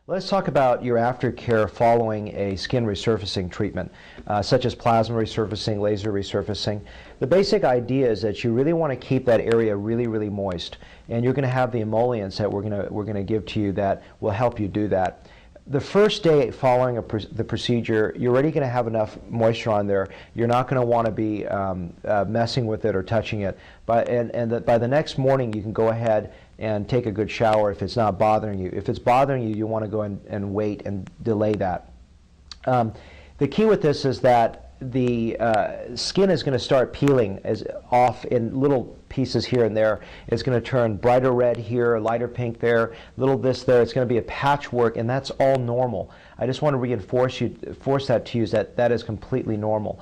Let's talk about your aftercare following a skin resurfacing treatment, such as plasma resurfacing, laser resurfacing. The basic idea is that you really want to keep that area really, really moist, and you're going to have the emollients that we're going to give to you that will help you do that. The first day following the procedure, you're already going to have enough moisture on there. You're not going to want to be messing with it or touching it. By the next morning, you can go ahead and take a good shower if it's not bothering you. If it's bothering you, you want to go and wait and delay that. The key with this is that the skin is going to start peeling off in little pieces here and there. It's going to turn brighter red here, lighter pink there, little this there. It's going to be a patchwork, and that's all normal. I just want to reinforce that to you, that is completely normal.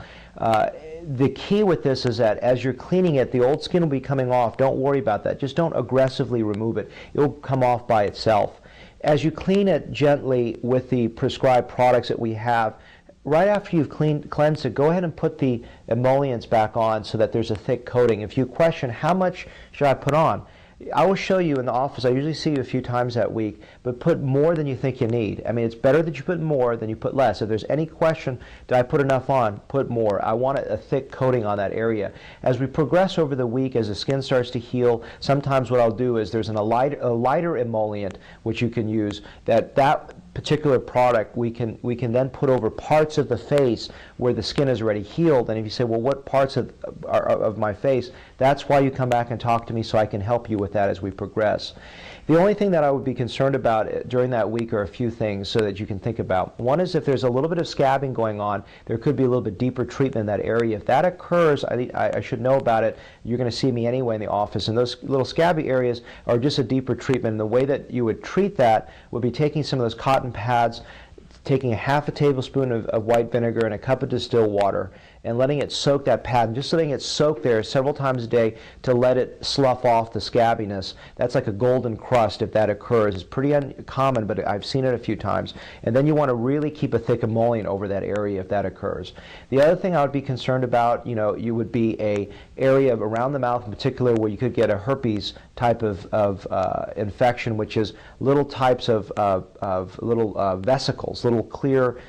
The key with this is that as you're cleaning it, the old skin will be coming off. Don't worry about that. Just don't aggressively remove it. It'll come off by itself. As you clean it gently with the prescribed products that we have, right after you've cleansed it, go ahead and put the emollients back on so that there's a thick coating. If you question how much should I put on, I will show you in the office. I usually see you a few times that week, but put more than you think you need. I mean, it's better that you put more than you put less. If there's any question, did I put enough on? Put more. I want a thick coating on that area. As we progress over the week, as the skin starts to heal, sometimes what I'll do is there's a lighter emollient which you can use. That particular product we can then put over parts of the face where the skin is already healed. And if you say, well, what parts of my face, that's why you come back and talk to me, so I can help you with that as we progress. The only thing that I would be concerned about during that week are a few things so that you can think about. One is if there's a little bit of scabbing going on, there could be a little bit deeper treatment in that area. If that occurs, I should know about it. You're going to see me anyway in the office, and those little scabby areas are just a deeper treatment. And the way that you would treat that would be taking some of those cotton pads, taking a half a tablespoon of white vinegar and a cup of distilled water, and letting it soak that pad, and just letting it soak there several times a day to let it slough off the scabbiness. That's like a golden crust if that occurs. It's pretty uncommon, but I've seen it a few times. And then you want to really keep a thick emollient over that area if that occurs. The other thing I would be concerned about, you would be a area around the mouth in particular where you could get a herpes type of infection, which is little types of little vesicles, little clear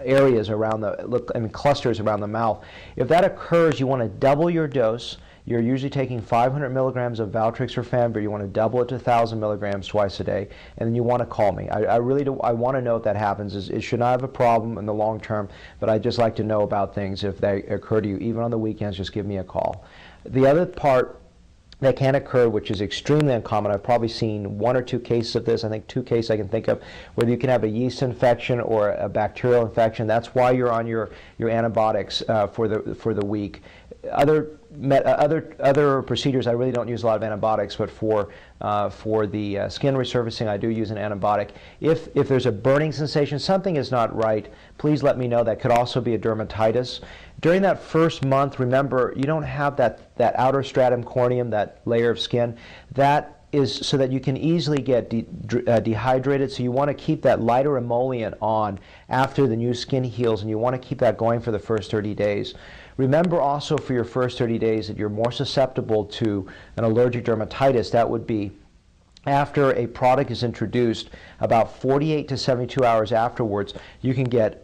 areas around and clusters around the mouth. If that occurs, you want to double your dose. You're usually taking 500 milligrams of Valtrix or Fanbir. You want to double it to 1,000 milligrams twice a day, and then you want to call me. I really do. I want to know if that happens. It should not have a problem in the long term, but I just like to know about things if they occur to you. Even on the weekends, just give me a call. The other part that can occur, which is extremely uncommon. I've probably seen 1 or 2 cases of this. I think 2 cases I can think of, where you can have a yeast infection or a bacterial infection. That's why you're on your antibiotics for the week. Other procedures, I really don't use a lot of antibiotics, but for the skin resurfacing, I do use an antibiotic. If there's a burning sensation, something is not right, please let me know. That could also be a dermatitis. During that first month, remember, you don't have that outer stratum corneum, that layer of skin. That is so that you can easily get dehydrated, so you want to keep that lighter emollient on after the new skin heals, and you want to keep that going for the first 30 days. Remember also for your first 30 days that you're more susceptible to an allergic dermatitis. That would be after a product is introduced, about 48 to 72 hours afterwards, you can get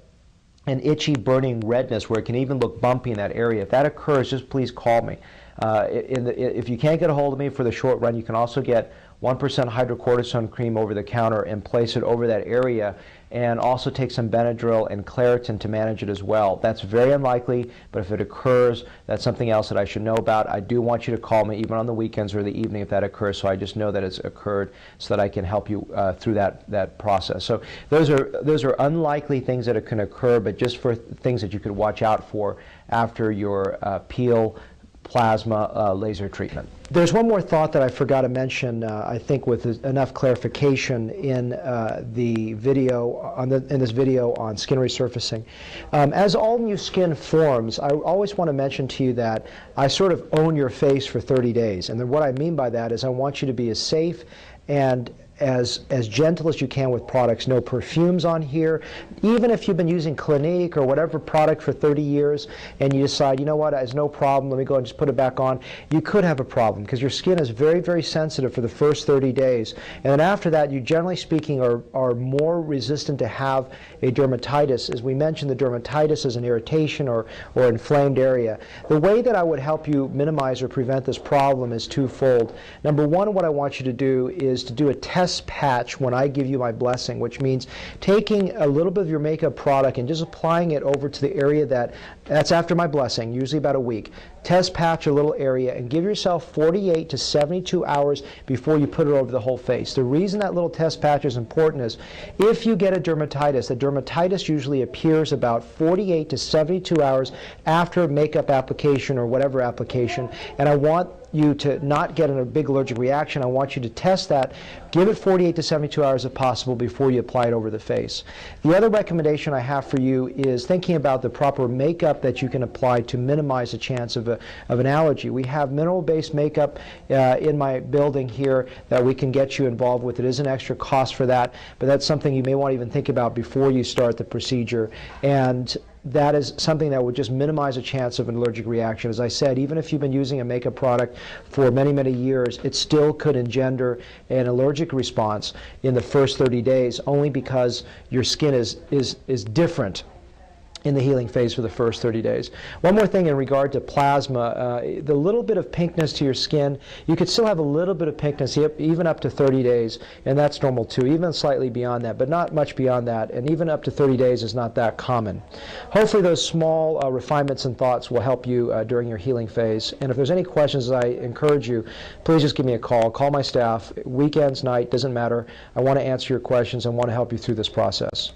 an itchy, burning redness where it can even look bumpy in that area. If that occurs, just please call me. If you can't get a hold of me for the short run, you can also get 1% hydrocortisone cream over the counter and place it over that area, and also take some Benadryl and Claritin to manage it as well. That's very unlikely, but if it occurs, that's something else that I should know about. I do want you to call me even on the weekends or the evening if that occurs, so I just know that it's occurred so that I can help you through that process. So those are unlikely things that can occur, but just for things that you could watch out for after your peel plasma laser treatment. There's one more thought that I forgot to mention, I think with enough clarification in the video, in this video on skin resurfacing. As all new skin forms, I always want to mention to you that I sort of own your face for 30 days. And then what I mean by that is I want you to be as safe and as gentle as you can with products. No perfumes on here. Even if you've been using Clinique or whatever product for 30 years and you decide, you know what, it's no problem, let me go and just put it back on, you could have a problem because your skin is very, very sensitive for the first 30 days. And then after that, you generally speaking are more resistant to have a dermatitis. As we mentioned, the dermatitis is an irritation or inflamed area. The way that I would help you minimize or prevent this problem is twofold. Number one, what I want you to do is to do a test patch when I give you my blessing, which means taking a little bit of your makeup product and just applying it over to the area that's after my blessing, usually about a week. Test patch a little area and give yourself 48 to 72 hours before you put it over the whole face. The reason that little test patch is important is if you get a dermatitis, the dermatitis usually appears about 48 to 72 hours after makeup application or whatever application, and I want you to not get a big allergic reaction. I want you to test that. Give it 48 to 72 hours if possible before you apply it over the face. The other recommendation I have for you is thinking about the proper makeup that you can apply to minimize the chance of an allergy. We have mineral-based makeup in my building here that we can get you involved with. It is an extra cost for that, but that's something you may want to even think about before you start the procedure. And that is something that would just minimize a chance of an allergic reaction. As I said, even if you've been using a makeup product for many, many years, it still could engender an allergic response in the first 30 days only because your skin is different in the healing phase for the first 30 days. One more thing in regard to plasma, the little bit of pinkness to your skin, you could still have a little bit of pinkness even up to 30 days, and that's normal too, even slightly beyond that, but not much beyond that, and even up to 30 days is not that common. Hopefully those small refinements and thoughts will help you during your healing phase, and if there's any questions, I encourage you, please just give me a call. Call my staff, weekends, night, doesn't matter. I want to answer your questions and want to help you through this process.